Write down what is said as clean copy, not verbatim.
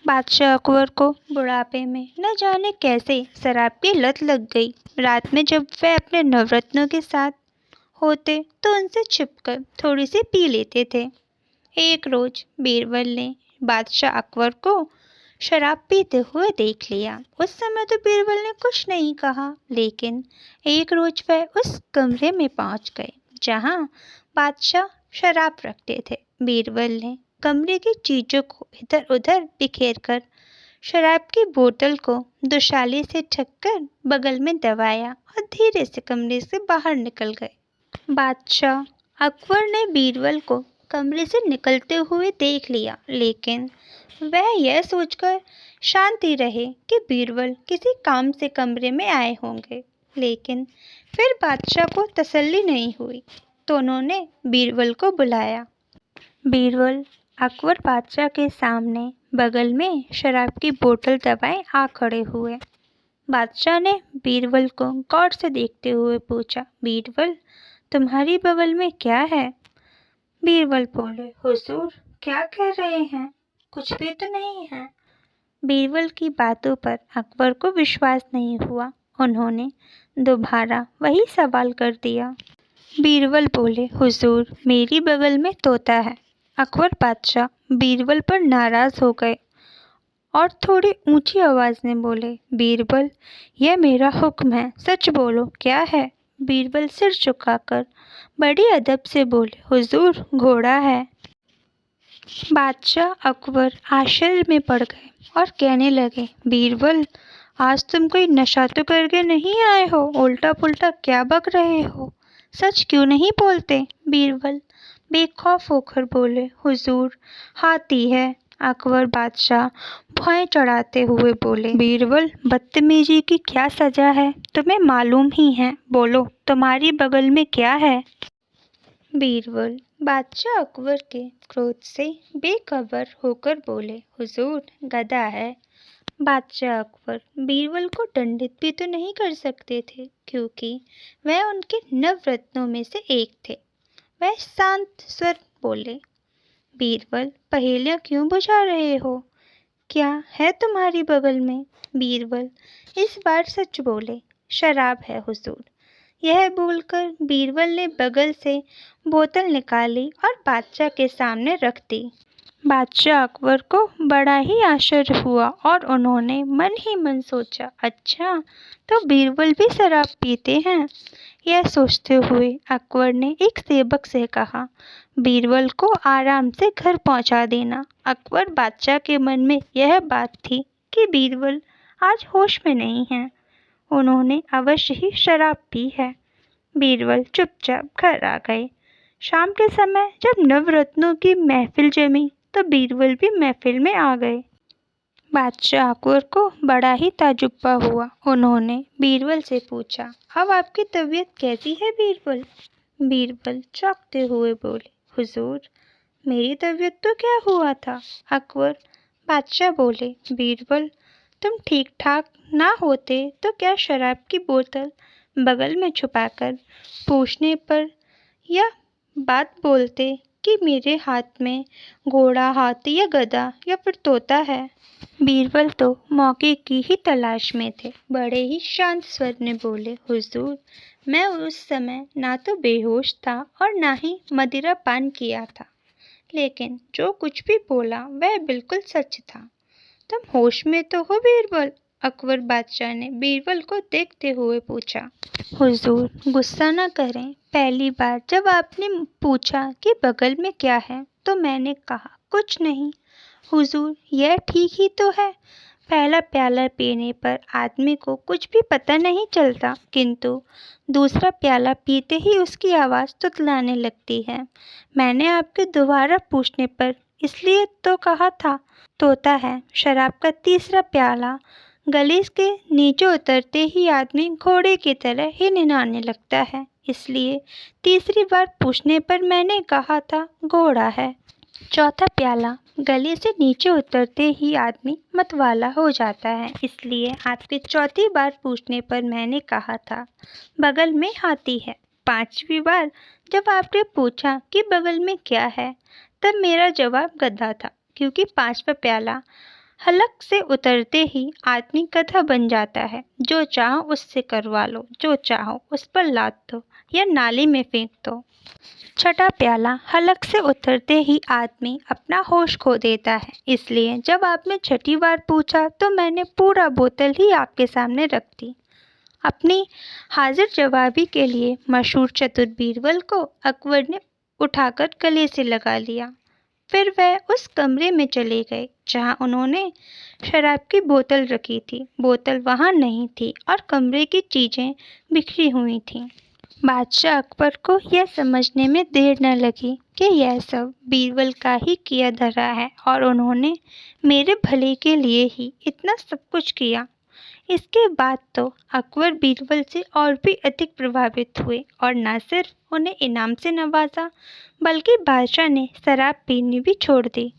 बादशाह अकबर को बुढ़ापे में न जाने कैसे शराब की लत लग गई। रात में जब वह अपने नवरत्नों के साथ होते तो उनसे छिपकर थोड़ी सी पी लेते थे। एक रोज बीरबल ने बादशाह अकबर को शराब पीते हुए देख लिया। उस समय तो बीरबल ने कुछ नहीं कहा, लेकिन एक रोज वह उस कमरे में पहुंच गए जहां बादशाह शराब रखते थे। बीरबल ने कमरे की चीजों को इधर उधर बिखेर कर शराब की बोतल को दुशाली से ढककर बगल में दबाया और धीरे से कमरे से बाहर निकल गए। बादशाह अकबर ने बीरबल को कमरे से निकलते हुए देख लिया, लेकिन वह यह सोचकर शांति रहे कि बीरबल किसी काम से कमरे में आए होंगे। लेकिन फिर बादशाह को तसल्ली नहीं हुई तो उन्होंने बीरबल को बुलाया। बीरबल अकबर बादशाह के सामने बगल में शराब की बोतल दबाए आ खड़े हुए। बादशाह ने बीरबल को गौर से देखते हुए पूछा, बीरबल, तुम्हारी बगल में क्या है? बीरबल बोले, हुजूर, क्या कह रहे हैं? कुछ भी तो नहीं है। बीरबल की बातों पर अकबर को विश्वास नहीं हुआ। उन्होंने दोबारा वही सवाल कर दिया। बीरबल बोले, हुजूर, मेरी बगल में तोता है। अकबर बादशाह बीरबल पर नाराज हो गए और थोड़ी ऊंची आवाज में बोले, बीरबल, यह मेरा हुक्म है, सच बोलो, क्या है? बीरबल सिर झुकाकर बड़ी अदब से बोले, हुजूर, घोड़ा है। बादशाह अकबर आश्चर्य में पड़ गए और कहने लगे, बीरबल, आज तुम कोई नशा तो करके नहीं आए हो? उल्टा पुल्टा क्या बक रहे हो? सच क्यों नहीं बोलते? बीरबल बेखौफ होकर बोले, हुजूर, हाथी है। अकबर बादशाह भौहें चढ़ाते हुए बोले, बीरबल, बदतमीजी की क्या सजा है? तुम्हें मालूम ही है, बोलो, तुम्हारी बगल में क्या है? बीरबल बादशाह अकबर के क्रोध से बेखबर होकर बोले, हुजूर, गधा है। बादशाह अकबर बीरबल को दंडित भी तो नहीं कर सकते थे, क्योंकि वह उनके नवरत्नों में से एक थे। वह शांत स्वर बोले, बीरबल, पहेलियां क्यों बुझा रहे हो? क्या है तुम्हारी बगल में? बीरबल इस बार सच बोले, शराब है हुजूर। यह बोलकर बीरबल ने बगल से बोतल निकाली और बादशाह के सामने रख दी। बादशाह अकबर को बड़ा ही आश्चर्य हुआ और उन्होंने मन ही मन सोचा, अच्छा, तो बीरबल भी शराब पीते हैं। यह सोचते हुए अकबर ने एक सेवक से कहा, बीरबल को आराम से घर पहुंचा देना। अकबर बादशाह के मन में यह बात थी कि बीरबल आज होश में नहीं है, उन्होंने अवश्य ही शराब पी है। बीरबल चुपचाप घर आ गए। शाम के समय जब नवरत्नों की महफिल जमी तो बीरबल भी महफिल में आ गए। बादशाह अकबर को बड़ा ही ताजुब हुआ। उन्होंने बीरबल से पूछा, अब आपकी तबीयत कैसी है बीरबल? बीरबल चौंकते हुए बोले, हुजूर, मेरी तबीयत तो क्या हुआ था? अकबर बादशाह बोले, बीरबल, तुम ठीक ठाक ना होते तो क्या शराब की बोतल बगल में छुपाकर पूछने पर यह बात बोलते कि मेरे हाथ में घोड़ा, हाथी या गधा या फिर तोता है? बीरबल तो मौके की ही तलाश में थे। बड़े ही शांत स्वर में बोले, हुजूर, मैं उस समय ना तो बेहोश था और ना ही मदिरा पान किया था, लेकिन जो कुछ भी बोला वह बिल्कुल सच था। तुम होश में तो हो बीरबल? अकबर बादशाह ने बीरबल को देखते हुए पूछा। हुजूर, गुस्सा न करें, पहली बार जब आपने पूछा कि बगल में क्या है तो मैंने कहा कुछ नहीं। हुजूर, यह ठीक ही तो है। पहला प्याला पीने पर आदमी को कुछ भी पता नहीं चलता, किंतु दूसरा प्याला पीते ही उसकी आवाज़ तुतलाने लगती है। मैंने आपके दोबारा पूछने पर इसलिए तो कहा था तोता है। शराब का तीसरा प्याला गले के नीचे उतरते ही आदमी घोड़े की तरह ही निनाने लगता है, इसलिए तीसरी बार पूछने पर मैंने कहा था घोड़ा है। चौथा प्याला गले से नीचे उतरते ही आदमी मतवाला हो जाता है, इसलिए आपके चौथी बार पूछने पर मैंने कहा था बगल में हाथी है। पांचवी बार जब आपने पूछा कि बगल में क्या है तब मेरा जवाब गधा था, क्योंकि पांचवा प्याला हलक से उतरते ही आदमी गधा बन जाता है। जो चाहो उससे करवा लो, जो चाहो उस पर लाद दो या नाली में फेंक दो। छठा प्याला। हलक से उतरते ही आदमी अपना होश खो देता है, इसलिए जब आपने छठी बार पूछा तो मैंने पूरा बोतल ही आपके सामने रख दी। अपनी हाजिर जवाबी के लिए मशहूर चतुर बीरबल को अकबर ने उठाकर गले से लगा लिया। फिर वह उस कमरे में चले गए जहां उन्होंने शराब की बोतल रखी थी। बोतल वहां नहीं थी और कमरे की चीजें बिखरी हुई थीं। बादशाह अकबर को यह समझने में देर न लगी कि यह सब बीरबल का ही किया धरा है और उन्होंने मेरे भले के लिए ही इतना सब कुछ किया। इसके बाद तो अकबर बीरबल से और भी अधिक प्रभावित हुए और न सिर्फ उन्हें इनाम से नवाजा, बल्कि बादशाह ने शराब पीनी भी छोड़ दी।